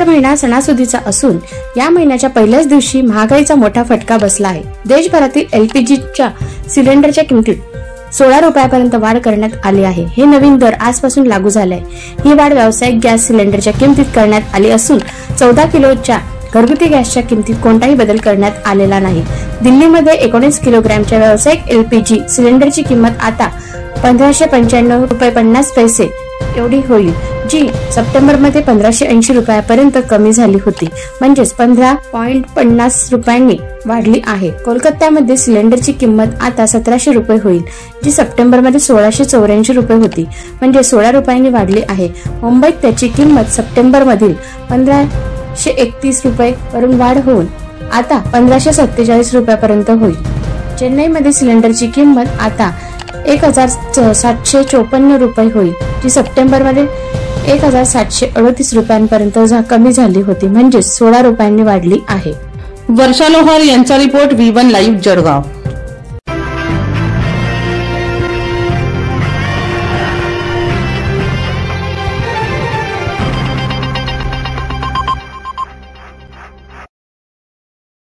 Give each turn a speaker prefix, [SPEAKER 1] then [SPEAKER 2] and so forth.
[SPEAKER 1] महिना सणासुदीचा असून या महिन्याच्या पहिल्याच दिवशी महागाईचा मोठा फटका बसला आहे। देशभरातील एलपीजीच्या सिलेंडरच्या किमतीत 16 रुपयापर्यंत वाढ करण्यात आली आहे। हे नवीन दर आजपासून लागू झाले आहे। ही वाढ व्यावसायिक गॅस सिलेंडरच्या किमतीत करण्यात आली असून 14 किलोच्या घरगुती गॅसच्या किमतीत कोणताही बदल करण्यात आलेला नाही। दिल्लीमध्ये 19 किलोग्रॅमच्या व्यावसायिक एलपीजी सिलेंडरची किंमत आता 1595 रुपये 50 पैसे एवढी होईल, जी सप्टेंबरमध्ये 1580 रुपयापर्यंत कमी झाली होती, म्हणजेच 15.50 रुपयांनी वाढली आहे। कोलकात्यामध्ये सिलेंडरची किंमत आता 1700 रुपये होईल, जी सप्टेंबरमध्ये 1684 रुपये होती, म्हणजे 16 रुपयांनी वाढली आहे। मुंबईत त्याची किंमत सप्टेंबरमधील 1531 रुपये वरून वाढ होऊन आता 1547 रुपयापर्यंत होईल। चेन्नईमध्ये सिलेंडरची किंमत आता 1754 रुपये होईल, जी सप्टेंबरमध्ये 1738 रुपयांपर्यंत कमी झाली होती, म्हणजे 16 रुपयांनी वाढली आहे।
[SPEAKER 2] वर्षा लोहार यांचा रिपोर्ट V1 लाईव्ह जळगाव।